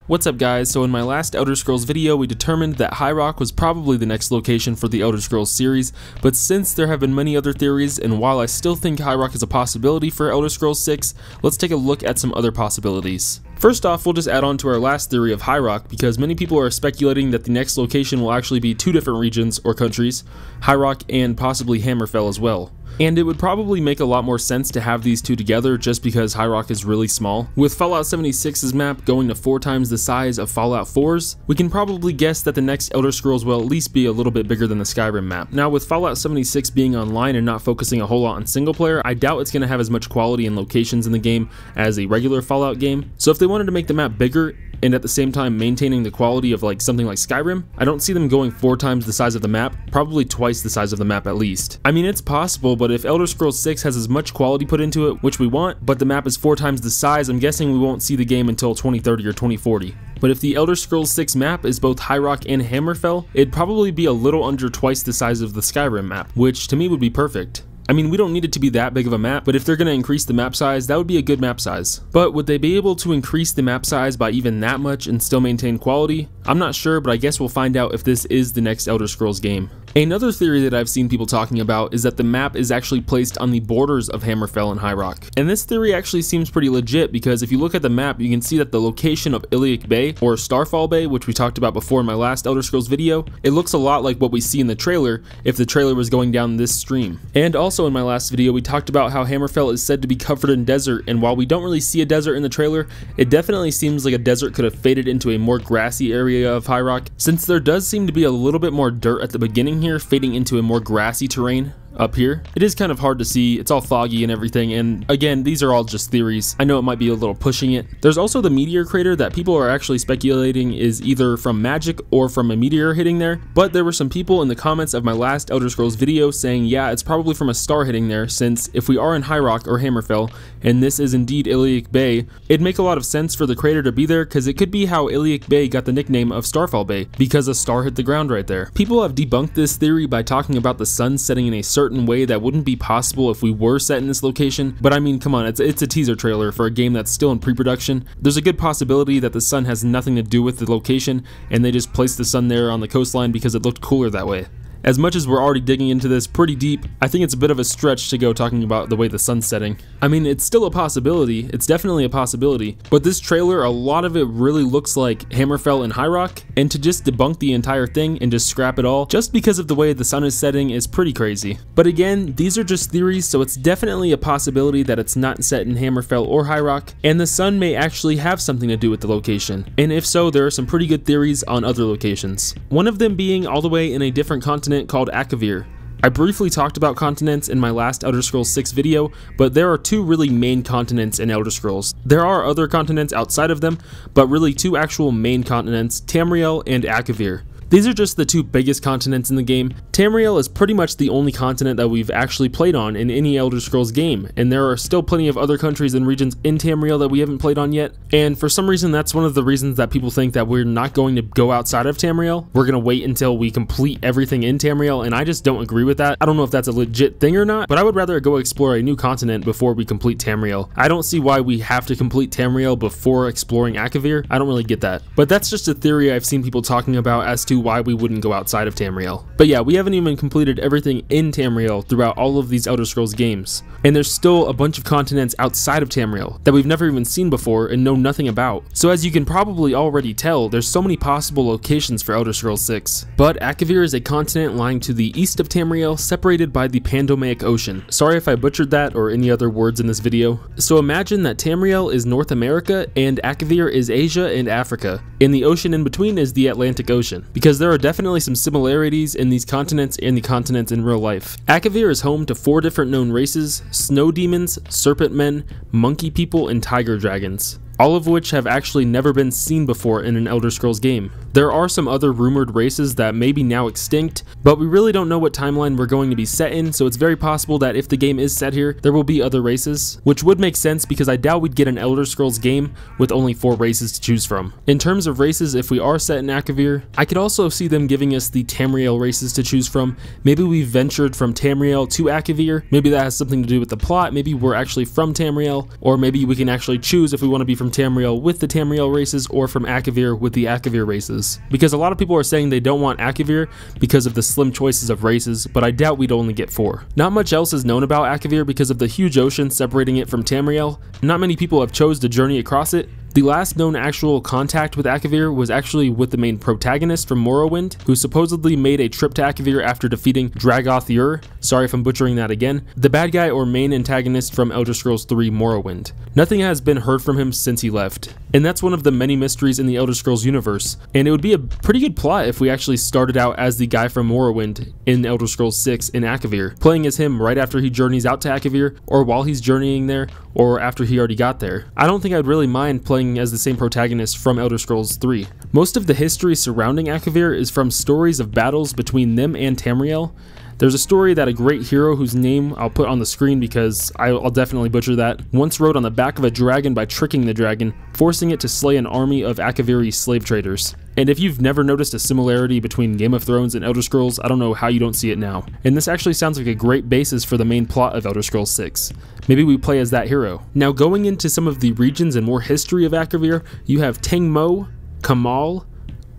What's up guys, so in my last Elder Scrolls video we determined that Highrock was probably the next location for the Elder Scrolls series, but since there have been many other theories and while I still think Highrock is a possibility for Elder Scrolls 6, let's take a look at some other possibilities. First off, we'll just add on to our last theory of Highrock because many people are speculating that the next location will actually be two different regions or countries, Highrock and possibly Hammerfell as well. And it would probably make a lot more sense to have these two together just because Highrock is really small. With Fallout 76's map going to 4 times the size of Fallout 4's, we can probably guess that the next Elder Scrolls will at least be a little bit bigger than the Skyrim map. Now with Fallout 76 being online and not focusing a whole lot on single player, I doubt it's going to have as much quality and locations in the game as a regular Fallout game. So if they wanted to make the map bigger, and at the same time maintaining the quality of something like Skyrim, I don't see them going 4 times the size of the map, probably twice the size of the map at least. I mean, it's possible, but if Elder Scrolls 6 has as much quality put into it, which we want, but the map is 4 times the size, I'm guessing we won't see the game until 2030 or 2040. But if the Elder Scrolls 6 map is both Highrock and Hammerfell, it'd probably be a little under twice the size of the Skyrim map, which to me would be perfect. I mean, we don't need it to be that big of a map, but if they're going to increase the map size, that would be a good map size. But would they be able to increase the map size by even that much and still maintain quality? I'm not sure, but I guess we'll find out if this is the next Elder Scrolls game. Another theory that I've seen people talking about is that the map is actually placed on the borders of Hammerfell and Highrock. And this theory actually seems pretty legit because if you look at the map, you can see that the location of Iliac Bay, or Starfall Bay, which we talked about before in my last Elder Scrolls video, it looks a lot like what we see in the trailer if the trailer was going down this stream. And also in my last video, we talked about how Hammerfell is said to be covered in desert, and while we don't really see a desert in the trailer, it definitely seems like a desert could have faded into a more grassy area of Highrock, since there does seem to be a little bit more dirt at the beginning here, fading into a more grassy terrain up here. It is kind of hard to see, it's all foggy and everything, and again, these are all just theories. I know it might be a little pushing it. There's also the meteor crater that people are actually speculating is either from magic or from a meteor hitting there, but there were some people in the comments of my last Elder Scrolls video saying yeah, it's probably from a star hitting there, since if we are in Highrock or Hammerfell, and this is indeed Iliac Bay, it'd make a lot of sense for the crater to be there because it could be how Iliac Bay got the nickname of Starfall Bay, because a star hit the ground right there. People have debunked this theory by talking about the sun setting in a certain way that wouldn't be possible if we were set in this location, but I mean, come on, it's a teaser trailer for a game that's still in pre-production. There's a good possibility that the sun has nothing to do with the location and they just placed the sun there on the coastline because it looked cooler that way. As much as we're already digging into this pretty deep, I think it's a bit of a stretch to go talking about the way the sun's setting. I mean, it's still a possibility, it's definitely a possibility, but this trailer, a lot of it really looks like Hammerfell and Highrock, and to just debunk the entire thing and just scrap it all, just because of the way the sun is setting is pretty crazy. But again, these are just theories, so it's definitely a possibility that it's not set in Hammerfell or Highrock, and the sun may actually have something to do with the location. And if so, there are some pretty good theories on other locations. One of them being all the way in a different continent called Akavir. I briefly talked about continents in my last Elder Scrolls 6 video, but there are 2 really main continents in Elder Scrolls. There are other continents outside of them, but really 2 actual main continents, Tamriel and Akavir. These are just the 2 biggest continents in the game. Tamriel is pretty much the only continent that we've actually played on in any Elder Scrolls game, and there are still plenty of other countries and regions in Tamriel that we haven't played on yet, and for some reason that's one of the reasons that people think that we're not going to go outside of Tamriel. We're going to wait until we complete everything in Tamriel, and I just don't agree with that. I don't know if that's a legit thing or not, but I would rather go explore a new continent before we complete Tamriel. I don't see why we have to complete Tamriel before exploring Akavir. I don't really get that. But that's just a theory I've seen people talking about as to why we wouldn't go outside of Tamriel. But yeah, we haven't even completed everything in Tamriel throughout all of these Elder Scrolls games. And there's still a bunch of continents outside of Tamriel that we've never even seen before and know nothing about. So as you can probably already tell, there's so many possible locations for Elder Scrolls 6. But Akavir is a continent lying to the east of Tamriel, separated by the Pandomaic Ocean. Sorry if I butchered that or any other words in this video. So imagine that Tamriel is North America and Akavir is Asia and Africa, and the ocean in between is the Atlantic Ocean, because there are definitely some similarities in these continents and the continents in real life. Akavir is home to 4 different known races: snow demons, serpent men, monkey people, and tiger dragons, all of which have actually never been seen before in an Elder Scrolls game. There are some other rumored races that may be now extinct, but we really don't know what timeline we're going to be set in, so it's very possible that if the game is set here, there will be other races, which would make sense because I doubt we'd get an Elder Scrolls game with only 4 races to choose from. In terms of races, if we are set in Akavir, I could also see them giving us the Tamriel races to choose from. Maybe we ventured from Tamriel to Akavir, maybe that has something to do with the plot, maybe we're actually from Tamriel, or maybe we can actually choose if we want to be from Tamriel with the Tamriel races or from Akavir with the Akavir races. Because a lot of people are saying they don't want Akavir because of the slim choices of races, but I doubt we'd only get 4. Not much else is known about Akavir because of the huge ocean separating it from Tamriel. Not many people have chose to journey across it. The last known actual contact with Akavir was actually with the main protagonist from Morrowind, who supposedly made a trip to Akavir after defeating Dragoth-Ur, sorry if I'm butchering that again, the bad guy or main antagonist from Elder Scrolls 3 Morrowind. Nothing has been heard from him since he left, and that's one of the many mysteries in the Elder Scrolls universe, and it would be a pretty good plot if we actually started out as the guy from Morrowind in Elder Scrolls 6 in Akavir, playing as him right after he journeys out to Akavir, or while he's journeying there, or after he already got there. I don't think I'd really mind playing as the same protagonist from Elder Scrolls 3. Most of the history surrounding Akavir is from stories of battles between them and Tamriel. There's a story that a great hero whose name I'll put on the screen because I'll definitely butcher that, once rode on the back of a dragon by tricking the dragon, forcing it to slay an army of Akaviri slave traders. And if you've never noticed a similarity between Game of Thrones and Elder Scrolls, I don't know how you don't see it now. And this actually sounds like a great basis for the main plot of Elder Scrolls 6. Maybe we play as that hero. Now going into some of the regions and more history of Akavir, you have Tengmo, Kamal,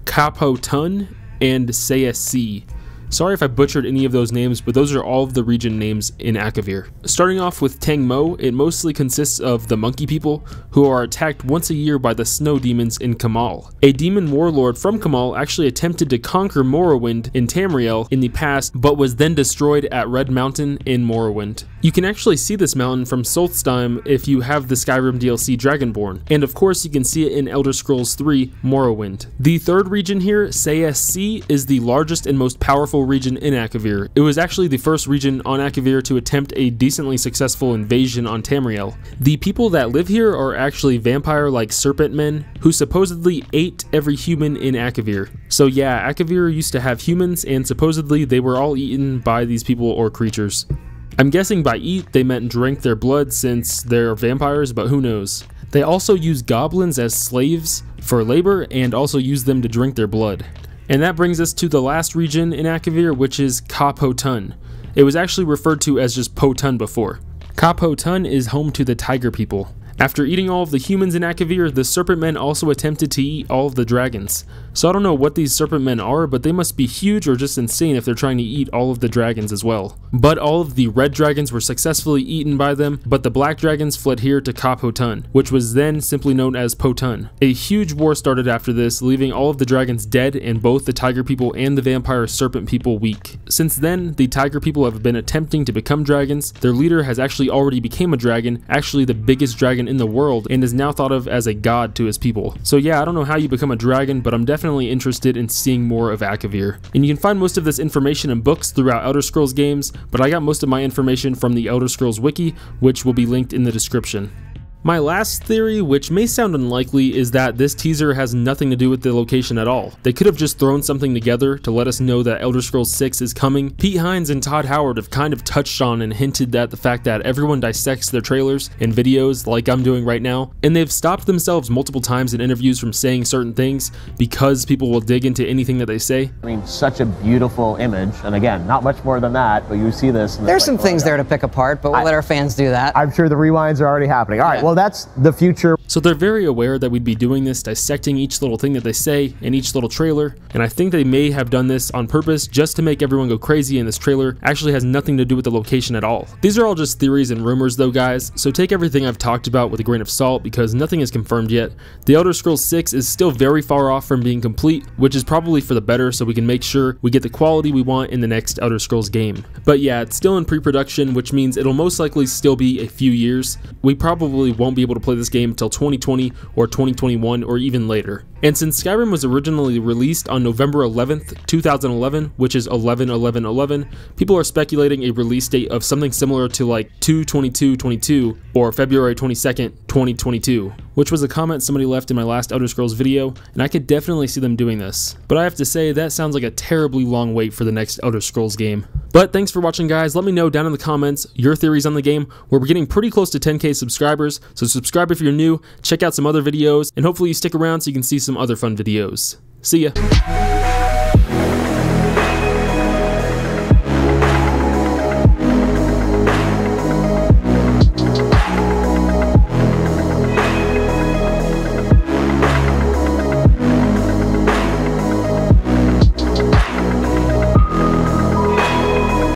Kapotun, and Sayasi. Sorry if I butchered any of those names, but those are all of the region names in Akavir. Starting off with Tengmo, it mostly consists of the monkey people, who are attacked once a year by the snow demons in Kamal. A demon warlord from Kamal actually attempted to conquer Morrowind in Tamriel in the past, but was then destroyed at Red Mountain in Morrowind. You can actually see this mountain from Solstheim if you have the Skyrim DLC Dragonborn, and of course you can see it in Elder Scrolls 3 Morrowind. The third region here, Sayasi, is the largest and most powerful region in Akavir. It was actually the first region on Akavir to attempt a decently successful invasion on Tamriel. The people that live here are actually vampire-like serpent men who supposedly ate every human in Akavir. So yeah, Akavir used to have humans and supposedly they were all eaten by these people or creatures. I'm guessing by eat they meant drink their blood since they're vampires, but who knows. They also use goblins as slaves for labor and also use them to drink their blood. And that brings us to the last region in Akavir, which is Kapotun. It was actually referred to as just Potun before. Kapotun is home to the tiger people. After eating all of the humans in Akavir, the serpent men also attempted to eat all of the dragons. So I don't know what these serpent men are, but they must be huge or just insane if they're trying to eat all of the dragons as well. But all of the red dragons were successfully eaten by them, but the black dragons fled here to Kapotun, which was then simply known as Potun. A huge war started after this, leaving all of the dragons dead and both the tiger people and the vampire serpent people weak. Since then, the tiger people have been attempting to become dragons. Their leader has actually already become a dragon, actually the biggest dragon in the world, and is now thought of as a god to his people. So yeah, I don't know how you become a dragon, but I'm definitely interested in seeing more of Akavir. And you can find most of this information in books throughout Elder Scrolls games, but I got most of my information from the Elder Scrolls wiki, which will be linked in the description. My last theory, which may sound unlikely, is that this teaser has nothing to do with the location at all. They could have just thrown something together to let us know that Elder Scrolls 6 is coming. Pete Hines and Todd Howard have kind of touched on and hinted at the fact that everyone dissects their trailers and videos like I'm doing right now, and they've stopped themselves multiple times in interviews from saying certain things because people will dig into anything that they say. I mean, such a beautiful image, and again, not much more than that, but you see this. There's some things there to pick apart, but we'll let our fans do that. I'm sure the rewinds are already happening. All right, well, that's the future. So they're very aware that we'd be doing this, dissecting each little thing that they say in each little trailer, and I think they may have done this on purpose just to make everyone go crazy, and this trailer actually has nothing to do with the location at all. These are all just theories and rumors though, guys, so take everything I've talked about with a grain of salt because nothing is confirmed yet. The Elder Scrolls 6 is still very far off from being complete, which is probably for the better so we can make sure we get the quality we want in the next Elder Scrolls game. But yeah, it's still in pre-production, which means it'll most likely still be a few years. We probably won't be able to play this game until 2020 or 2021 or even later. And since Skyrim was originally released on November 11th, 2011, which is 11/11/11, people are speculating a release date of something similar to like 2/22/22 or February 22nd, 2022, which was a comment somebody left in my last Elder Scrolls video, and I could definitely see them doing this. But I have to say, that sounds like a terribly long wait for the next Elder Scrolls game. But thanks for watching, guys. Let me know down in the comments your theories on the game. We're getting pretty close to 10K subscribers, so subscribe if you're new, check out some other videos, and hopefully you stick around so you can see some other fun videos. See ya!